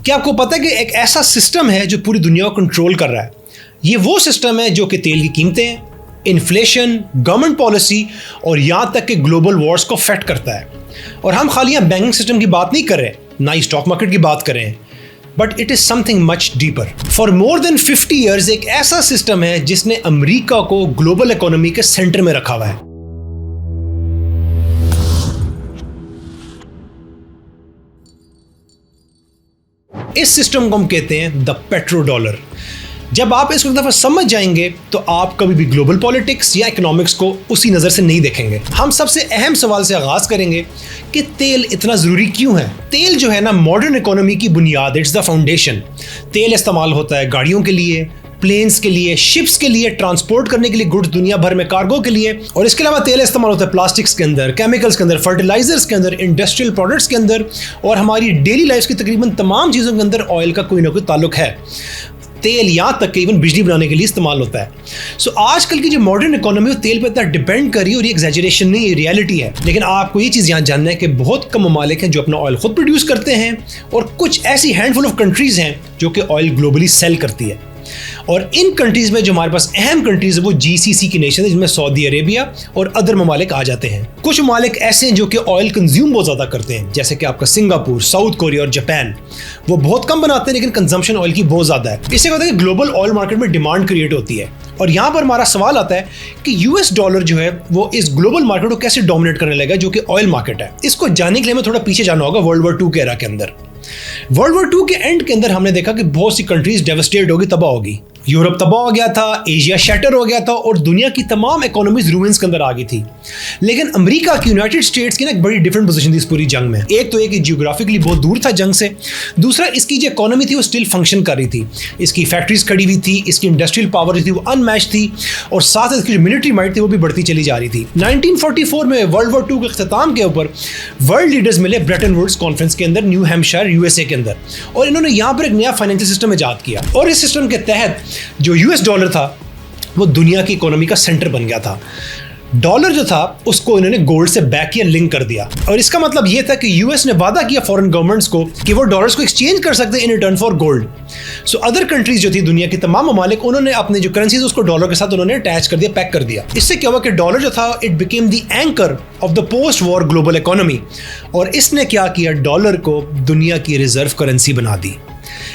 क्या आपको पता है कि एक ऐसा सिस्टम है जो पूरी दुनिया को कंट्रोल कर रहा है? ये वो सिस्टम है जो कि तेल की कीमतें, इन्फ्लेशन, गवर्नमेंट पॉलिसी और यहाँ तक कि ग्लोबल वॉर्स को अफेक्ट करता है। और हम खाली यहाँ बैंकिंग सिस्टम की बात नहीं कर रहे, ना ही स्टॉक मार्केट की बात कर रहे हैं, but it is something much deeper. For more than 50 years एक ऐसा सिस्टम है जिसने अमेरिका को ग्लोबल इकोनॉमी के सेंटर में रखा हुआ है। इस सिस्टम को हम कहते हैं द पेट्रो डॉलर। जब आप इसको एक दफा समझ जाएंगे तो आप कभी भी ग्लोबल पॉलिटिक्स या इकोनॉमिक्स को उसी नजर से नहीं देखेंगे। हम सबसे अहम सवाल से आगाज करेंगे कि तेल इतना जरूरी क्यों है। तेल जो है ना मॉडर्न इकोनॉमी की बुनियाद, इट्स द फाउंडेशन। तेल इस्तेमाल होता है गाड़ियों के लिए, प्लेन्स के लिए, शिप्स के लिए, ट्रांसपोर्ट करने के लिए, गुड्स दुनिया भर में कार्गो के लिए। और इसके अलावा तेल इस्तेमाल होता है प्लास्टिक्स के अंदर, केमिकल्स के अंदर, फर्टिलाइजर्स के अंदर, इंडस्ट्रियल प्रोडक्ट्स के अंदर, और हमारी डेली लाइफ की तकरीबन तमाम चीज़ों के अंदर ऑयल का कोई ना कोई ताल्लुक है। तेल यहाँ तक कि इवन बिजली बनाने के लिए इस्तेमाल होता है। सो आजकल की जो मॉडर्न इकोनॉमी है तेल पे इतना डिपेंड कर रही है, और ये एग्जैजरेशन नहीं, ये रियलिटी है। लेकिन आपको ये चीज़ यहाँ जानना है कि बहुत कम ममालिक हैं जो अपना ऑयल खुद प्रोड्यूस करते हैं, और कुछ ऐसी हैंडफुल ऑफ कंट्रीज हैं जो कि ऑयल ग्लोबली सेल करती है। और इन कंट्रीज में जो हमारे पास अहम कंट्रीज है वो GCC की नेशन है, जिसमें सऊदी अरेबिया और अदर ममालिक आ जाते हैं। कुछ ममालिक ऐसे हैं जो कि ऑयल कंज्यूम बहुत ज़्यादा करते हैं, जैसे कि आपका सिंगापुर, साउथ कोरिया और जापान। वो बहुत कम बनाते हैं लेकिन कंजम्पशन ऑयल की बहुत ज़्यादा है। इससे क्या होता है कि ग्लोबल ऑयल मार्केट में डिमांड क्रिएट होती है। और यहाँ पर हमारा सवाल आता है कि US डॉलर जो है वो इस ग्लोबल मार्केट को कैसे डोमिनेट करने लगा, जो कि ऑयल मार्केट है। इसको जानने के लिए हमें थोड़ा पीछे जाना होगा वर्ल्ड वॉर 2 के एरा के अंदर। वर्ल्ड वॉर 2 के एंड के अंदर हमने देखा कि बहुत सी कंट्रीज डेवस्टेट होगी, तबाह होगी। यूरोप तबाह हो गया था, एशिया शैटर हो गया था, और दुनिया की तमाम इकोनॉमीज रूइंस के अंदर आ गई थी। लेकिन अमेरिका की, यूनाइटेड स्टेट्स की ना एक बड़ी डिफरेंट पोजीशन थी इस पूरी जंग में। एक तो ये कि जियोग्राफिकली बहुत दूर था जंग से, दूसरा इसकी जो इकोनॉमी थी वो स्टिल फंक्शन कर रही थी। इसकी फैक्ट्रीज खड़ी हुई थी, इसकी इंडस्ट्रियल पावर थी वो अनमैच थी, और साथ इसकी जो मिलिट्री माइट थी वो भी बढ़ती चली जा रही थी। 1944 में वर्ल्ड वॉर 2 के अख्ताम के ऊपर वर्ल्ड लीडर्स मिले ब्रेटन वुड्स कॉन्फ्रेंस के अंदर, न्यू हैम्पशायर USA के अंदर, और इन्होंने यहाँ पर एक नया फाइनेंशियल सिस्टम ईजाद किया। और इस सिस्टम के तहत जो US डॉलर था वो दुनिया की इकोनॉमी का सेंटर बन गया था। डॉलर जो था उसको इन्होंने गोल्ड से बैक किया, लिंक कर दिया। और इसका मतलब ये था कि US ने वादा किया फॉरेन गवर्नमेंट्स को कि वो डॉलर्स को एक्सचेंज कर सकते हैं in return for gold. So other countries जो थी दुनिया की तमाम ममालिक, उन्होंने अपने जो करेंसीज उसको डॉलर के साथ उन्होंने अटैच कर दिया, पैक कर दिया। इससे क्या हुआ कि डॉलर जो था it became the anchor of the post war global economy. और इसने क्या किया, डॉलर को दुनिया की रिजर्व करेंसी बना दी।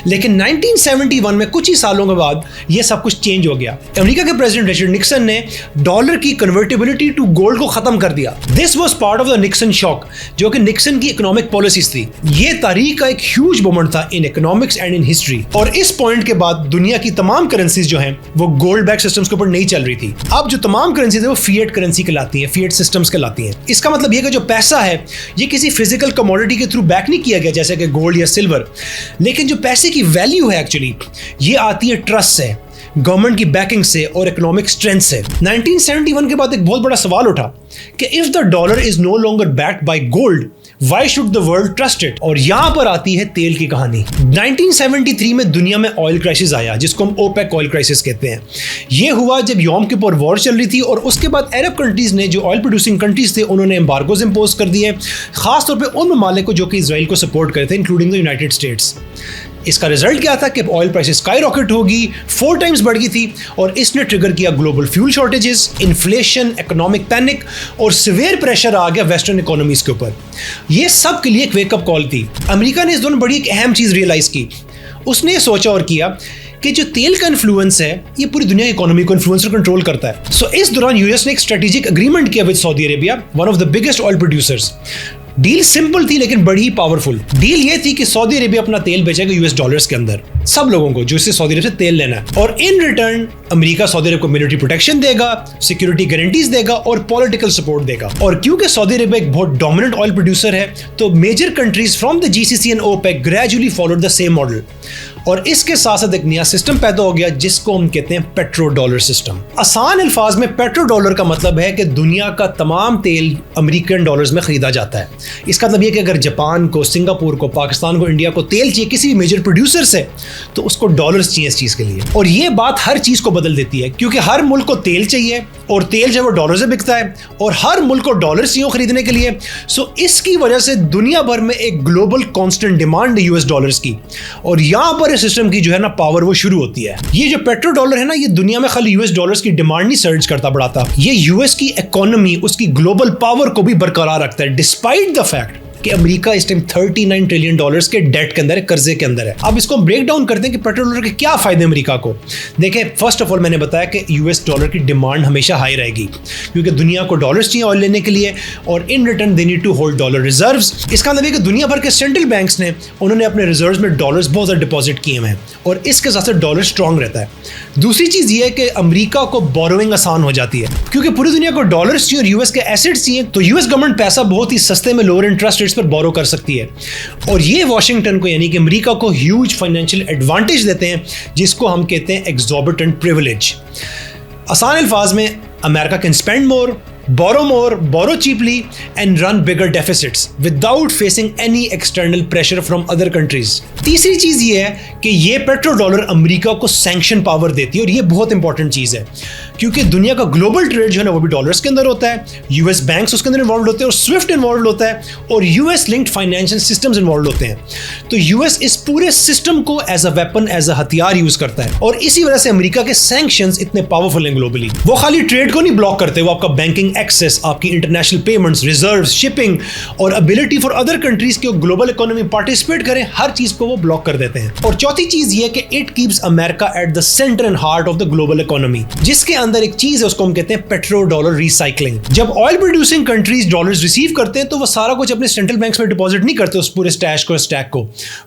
लेकिन 1971 में कुछ ही सालों के बाद ये सब कुछ चेंज हो गया। अमेरिका के प्रेसिडेंट रिचर्ड निक्सन ने डॉलर की कन्वर्टेबिलिटी टू गोल्ड को खत्म कर दिया। This was part of the Nixon shock, जो कि निक्सन की इकोनॉमिक पॉलिसीज थी। ये तारीख का एक ह्यूज मोमेंट था in economics and in history. और इस पॉइंट के बाद दुनिया की तमाम करेंसीज जो हैं वो गोल्ड बैक सिस्टम्स के ऊपर नहीं चल रही थी। अब जो तमाम करेंसीज है वो फिएट करेंसी कहलाती है, फिएट सिस्टम्स कहलाती हैं। इसका मतलब ये कि जो पैसा है ये किसी फिजिकल कमोडिटी के थ्रू बैक नहीं किया गया जैसे कि गोल्ड या सिल्वर, लेकिन जो पैसे की वैल्यू है एक्चुअली ये आती है ट्रस्ट से, गवर्नमेंट की बैकिंग से और इकोनॉमिक स्ट्रेंथ से। 1971 के बाद एक बहुत बड़ा सवाल उठा कि if the dollar is no longer backed by gold, why should the world trust it. और यहां पर आती है तेल की कहानी। 1973 में दुनिया में ऑयल क्राइसिस आया, जिसको हम ओपेक ऑयल क्राइसिस कहते हैं। यह हुआ जब यौम के ऊपर वॉर चल रही थी, और उसके बाद अरब कंट्रीज ने, जो ऑयल प्रोड्यूसिंग कंट्रीज थे, उन्होंने एम्बार्गोज इंपोज कर दिए, खासतौर पर उन ममालिक को जो कि इजराइल को सपोर्ट करते थे, इंक्लूडिंग द यूनाइटेड स्टेट्स। इसका रिजल्ट क्या था कि ऑयल प्राइसेस स्काई रॉकेट होगी, 4 टाइम्स बढ़ गई थी, और इसने ट्रिगर किया global fuel shortages, inflation, economic panic, और सिवियर प्रेशर आ गया वेस्टर्न इकोनॉमीज के ऊपर। ये सब के लिए एक वेकअप कॉल थी। अमेरिका ने इस दौरान बड़ी एक अहम चीज़ रियलाइज़ की। उसने सोचा और किया कि जो तेल का इन्फ्लुएंस है ये पूरी दुनिया की इकोनॉमी को इन्फ्लुएंस और कंट्रोल करता है। सो इस दौरान US ने एक स्ट्रेटेजिक एग्रीमेंट किया with Saudi Arabia, one of the biggest oil producers. Deal simple थी लेकिन बड़ी ही पावरफुल। डील ये थी कि सऊदी अरेबिया अपना तेल बेचेगा US डॉलर्स के अंदर सब लोगों को जो इससे सऊदी अरब से तेल लेना है, और इन रिटर्न अमेरिका सऊदी अरब को मिलिट्री प्रोटेक्शन देगा, सिक्योरिटी गारंटीज देगा और पॉलिटिकल सपोर्ट देगा। और क्योंकि सऊदी अरेबिया एक बहुत डोमिनेंट ऑयल प्रोड्यूसर है, तो major countries from the GCC and OPEC gradually followed the same model. और इसके साथ साथ एक नया सिस्टम पैदा हो गया जिसको हम कहते हैं पेट्रो डॉलर सिस्टम। आसान अल्फाज में पेट्रो डॉलर का मतलब है कि दुनिया का तमाम तेल अमेरिकन डॉलर्स में खरीदा जाता है। इसका मतलब यह कि अगर जापान को, सिंगापुर को, पाकिस्तान को, इंडिया को तेल चाहिए किसी भी मेजर प्रोड्यूसर से, तो उसको डॉलर्स चाहिए इस चीज के लिए। और यह बात हर चीज को बदल देती है क्योंकि हर मुल्क को तेल चाहिए और तेल जो है वो डॉलर से बिकता है और हर मुल्क को डॉलर चाहिए खरीदने के लिए। सो इसकी वजह से दुनिया भर में एक ग्लोबल कांस्टेंट डिमांड है यूएस डॉलर्स की, और यहां पर इस सिस्टम की जो है ना पावर वो शुरू होती है। ये जो पेट्रो डॉलर है ना, ये दुनिया में खाली यूएस डॉलर्स की डिमांड नहीं सर्ज करता बढ़ाता, ये यूएस की इकोनॉमी, उसकी ग्लोबल पावर को भी बरकरार रखता है डिस्पाइट द फैक्ट कि अमेरिका इस टाइम $39 ट्रिलियन के डेट के अंदर है, कर्जे के अंदर है। अब इसको ब्रेक डाउन करते हैं कि पेट्रो डॉलर के क्या फायदे अमेरिका को। देखिए, फर्स्ट ऑफ ऑल मैंने बताया कि यूएस डॉलर की डिमांड हमेशा हाई रहेगी क्योंकि दुनिया को डॉलर्स चाहिए ऑयल लेने के लिए, और in return they need to hold dollar reserves. इसका मतलब है कि दुनिया भर के सेंट्रल बैंक्स ने उन्होंने अपने रिजर्व्स में डॉलर्स बहुत ज़्यादा डिपॉजिट किए हैं और इसके साथ साथ डॉलर स्ट्रॉन्ग रहता है। दूसरी चीज़ ये है कि अमेरिका को बोरोइंग आसान हो जाती है क्योंकि पूरी दुनिया को डॉलर्स चाहिए और यूएस के एसेट्स चाहिए, तो यूएस गवर्नमेंट पैसा बहुत ही सस्ते में लोअर इंटरेस्ट रेट्स पर बोरो कर सकती है, और ये वॉशिंगटन को यानी कि अमेरिका को ह्यूज फाइनेंशियल एडवांटेज देते हैं जिसको हम कहते हैं एक्सॉर्बिटेंट प्रिविलेज। आसान अल्फाज में, America can spend more, borrow more, borrow cheaply and run bigger deficits without facing any external pressure from other countries। तीसरी चीज ये है कि ये पेट्रो डॉलर अमेरिका को सैंक्शन पावर देती है, और ये बहुत इंपॉर्टेंट चीज है क्योंकि दुनिया का ग्लोबल ट्रेड जो है ना वो भी डॉलर्स के अंदर होता है, यूएस बैंक्स उसके अंदर इन्वॉल्व होते हैं और स्विफ्ट इन्वॉल्व होता है और US linked financial systems involve होते हैं। तो यूएस इस पूरे सिस्टम को as a weapon, as a हथियार यूज करता है, और इसी वजह से अमेरिका के सैंक्शंस इतने पावरफुल हैं ग्लोबली। वो खाली ट्रेड को नहीं ब्लॉक करते, वो आपका बैंकिंग एक्सेस, आपकी इंटरनेशनल पेमेंट्स, रिजर्व्स, शिपिंग और एबिलिटी फॉर अदर कंट्रीज के ग्लोबल इकोनॉमी पार्टिसिपेट करें, हर चीज को वो ब्लॉक कर देते हैं। और चौथी चीज ये कि it keeps America at the centre and heart of the global economy, जिसके अंदर एक चीज है उसको हम कहते हैं पेट्रो डॉलर रिसाइकलिंग। जब oil producing countries dollars receive करते हैं तो वो सारा कुछ अपने सेंट्रल बैंक्स में डिपॉजिट नहीं करते, उस पूरे स्टैश को, स्टैक को,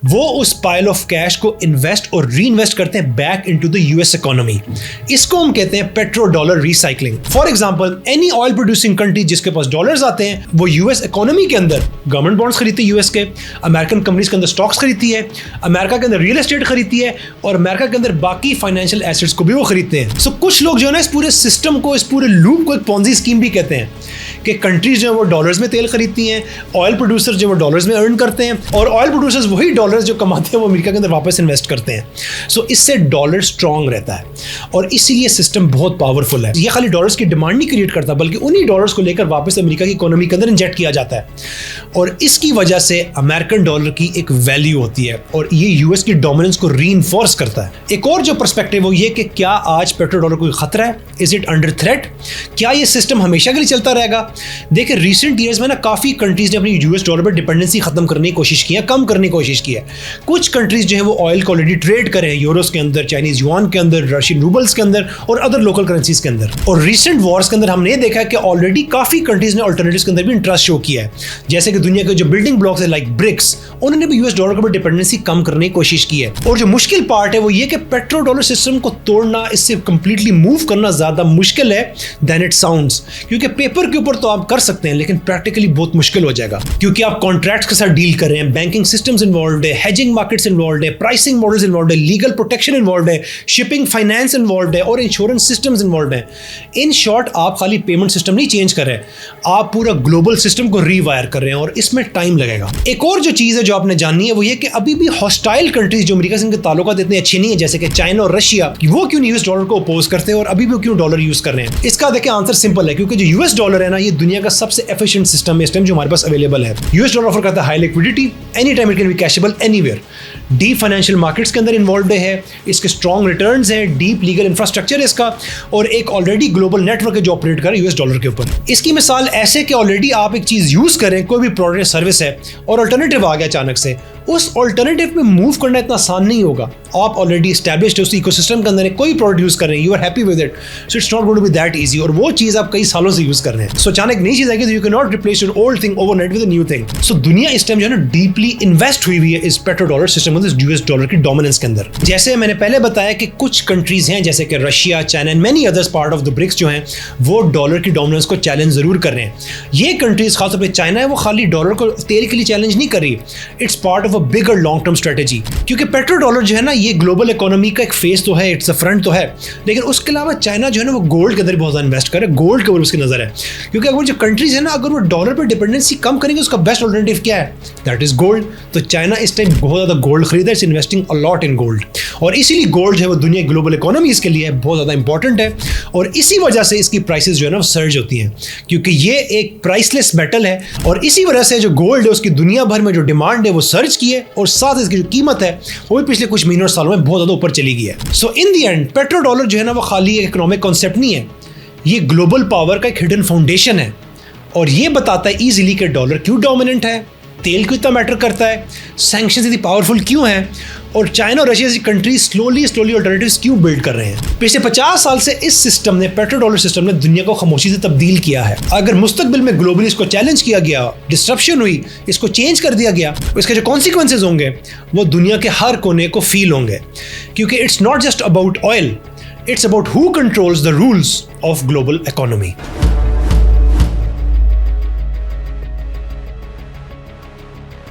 वो उस पाइल ऑफ कैश को इन्वेस्ट और री इन्वेस्ट करते हैं back into the US economy. इसको हम कहते हैं petro dollar recycling. For example, any oil producing country जिसके पास डॉलर्स आते हैं वो यूएस इकोनॉमी के अंदर गवर्नमेंट बॉन्ड्स खरीदती है, यूएस के, अमेरिकन कंपनीज के अंदर स्टॉक्स खरीदती है, अमेरिका के अंदर रियल एस्टेट खरीदती है, और अमेरिका के अंदर बाकी फाइनेंशियल एसेट्स को भी वो खरीदते हैं। सो कुछ लोग जो है ना इस पूरे सिस्टम को, इस पूरे लूप को एक पॉन्जी स्कीम भी कहते हैं कि कंट्रीज जो है वो डॉलर्स में तेल खरीदती हैं, ऑयल प्रोड्यूसर्स जो वो डॉलर्स में अर्न करते हैं, और ऑयल प्रोड्यूसर्स वही डॉलर्स जो कमाते हैं वो अमेरिका के अंदर वापस इन्वेस्ट करते हैं। सो इससे डॉलर स्ट्रॉन्ग रहता है और इसीलिए सिस्टम बहुत पावरफुल है। ये खाली डॉलर्स की डिमांड नहीं क्रिएट करता बल्कि उन्हीं डॉलर्स को लेकर वापस अमेरिका की इकोनॉमी के अंदर इंजेक्ट किया जाता है, और इसकी वजह से अमेरिकन डॉलर की एक वैल्यू होती है और ये यूएस की डोमिनेंस को रीइंफोर्स करता है। एक और जो पर्सपेक्टिव वो ये कि क्या आज पेट्रो डॉलर कोई खतरा है, इज इट अंडर थ्रेट, क्या ये सिस्टम हमेशा के लिए चलता रहेगा? देखिए, रिसेंट ईयर्स में ना काफी कंट्रीज ने अपनी यूएस डॉलर पर डिपेंडेंसी खत्म करने की कोशिश की है, कम करने की कोशिश की है। कुछ कंट्रीज जो है वो ऑयल को ऑलरेडी ट्रेड करें यूरोस के अंदर, चाइनीज युआन के अंदर, रशियन रूबल्स के अंदर और अदर लोकल करेंसीज के अंदर। और रिसेंट वॉर्स के अंदर हमने देखा है कि ऑलरेडी काफी कंट्रीज ने अल्टरनेटिव्स के अंदर भी इंटरेस्ट शो किया है, जैसे कि दुनिया के जो बिल्डिंग ब्लॉक्स है लाइक ब्रिक्स, उन्होंने भी यूएस डॉलर के ऊपर डिपेंडेंसी कम करने की कोशिश की है। और जो मुश्किल पार्ट है वो ये कि पेट्रो डॉलर सिस्टम को तोड़ना, इससे कंप्लीटली मूव करना ज्यादा मुश्किल है देन इट साउंड्स, क्योंकि पेपर के ऊपर तो आप कर सकते हैं लेकिन प्रैक्टिकली बहुत मुश्किल हो जाएगा, क्योंकि आप कॉन्ट्रैक्ट्स के साथ डील कर रहे हैं, बैंकिंग सिस्टम्स इन्वॉल्व है, हेजिंग मार्केट्स इन्वॉल्व है, प्राइसिंग मॉडल्स इन्वॉल्व है, लीगल प्रोटेक्शन इन्वॉल्व है, शिपिंग फाइनेंस इन्वॉल्व है और इंश्योरेंस सिस्टम्स इन्वॉल्व है। इन शॉर्ट, आप खाली पेमेंट सिस्टम नहीं चेंज कर रहे, आप पूरा ग्लोबल सिस्टम को रीवायर कर रहे हैं और इसमें टाइम लगेगा। एक और जो चीज है जो आपने जाननी है वो ये कि अभी भी हॉस्टाइल कंट्रीज जो अमेरिका से इनके ताल्लुकात इतने अच्छे नहीं है, जैसे कि चाइना और रशिया, वो क्यों यूएस डॉलर को अपोज करते हैं और अभी भी क्यों डॉलर यूज कर रहे हैं? इसका देखिए आंसर सिंपल है, क्योंकि जो यूएस डॉलर है ना, ये दुनिया का सबसे एफिशिएंट सिस्टम है इस टाइम जो हमारे पास अवेलेबल है। यूएस डॉलर ऑफर करता है high liquidity, any time it can be cashable anywhere, deep financial markets के अंदर इन्वॉल्व है, इसके स्ट्रॉन्ग रिटर्न्स है, डीप लीगल इंफ्रास्ट्रक्चर है इसका, और एक ऑलरेडी ग्लोबल नेटवर्क है जो ऑपरेट कर रहा है यूएस डॉलर के ऊपर। इसकी मिसाल ऐसे कि ऑलरेडी आप एक चीज यूज करें, कोई भी प्रोडक्ट सर्विस है और अल्टरनेटिव आ गया अचानक से, उस अल्टरनेटिव में मूव करना इतना आसान नहीं होगा। आप ऑलरेडी एस्टैब्लिश्ड उस इकोसिस्टम के अंदर कोई प्रोडक्ट यूज कर रहे हैं, you are happy with it, so it's not going to be that easy, और वो चीज आप कई सालों से यूज कर रहे हैं। सो अचानक नई चीज आएगी तो you can not replace your old thing overnight with a new thing. So दुनिया इस टाइम जो है ना डीपली इन्वेस्ट हुई है इस पेट्रो डॉलर सिस्टम, इस यूएस डॉलर की डोमिनेंस के अंदर। जैसे मैंने पहले बताया कि कुछ कंट्रीज हैं जैसे कि Russia, China and many others part of the BRICS जो हैं वो डॉलर की डोमिनेंस को चैलेंज जरूर कर रहे हैं। ये कंट्रीज, खासतौर पर चाइना है, वो खाली डॉलर को तेल के लिए चैलेंज नहीं कर रही, it's part of of a bigger long term strategy, क्योंकि पेट्रो डॉलर जो है ना ये ग्लोबल इकोनॉमी का एक फेस तो है, इट्स अ फ्रंट तो है, लेकिन उसके अलावा चाइना जो है ना वो गोल्ड के अंदर बहुत ज़्यादा इन्वेस्ट करे, गोल्ड के ऊपर उसकी नज़र है। क्योंकि अगर जो कंट्रीज है ना अगर वो डॉलर पर डिपेंडेंसी कम करेंगे उसका बेस्ट ऑल्टरनेटिव क्या है, दैट इज गोल्ड। तो चाइना इस टाइम बहुत ज़्यादा गोल्ड खरीदा, it's investing a lot in gold, और इसीलिए गोल्ड जो है वो दुनिया की ग्लोबल इकोनॉमीज के लिए बहुत ज़्यादा इंपॉर्टेंट है, और इसी वजह से इसकी प्राइसेस जो है ना वो सर्ज होती हैं, क्योंकि ये एक प्राइसलेस मेटल है, और इसी वजह से जो गोल्ड है उसकी दुनिया भर में जो डिमांड है वो सर्ज की है, और साथ इसकी जो कीमत है वो भी पिछले कुछ महीनों सालों में बहुत ज़्यादा ऊपर चली गई है। सो इन दी एंड पेट्रो डॉलर जो है ना वो खाली एक इकोनॉमिक कॉन्सेप्ट नहीं है, ये ग्लोबल पावर का एक हिडन फाउंडेशन है, और ये बताता है ईजिली कि डॉलर क्यों डोमिनेंट है, तेल क्यों इतना मैटर करता है, सैंक्शंस इतनी पावरफुल क्यों हैं, और चाइना और रशिया जैसी कंट्रीज स्लोली अल्टरनेटिव्स क्यों बिल्ड कर रहे हैं। पिछले 50 साल से इस सिस्टम ने, पेट्रो डॉलर सिस्टम ने दुनिया को खामोशी से तब्दील किया है। अगर मुस्तकबिल में ग्लोबली इसको चैलेंज किया गया, डिस्ट्रप्शन हुई, इसको चेंज कर दिया गया, इसके जो कॉन्सिक्वेंसेज होंगे वो दुनिया के हर कोने को फील होंगे, क्योंकि it's not just about oil, it's about who controls the rules of global economy.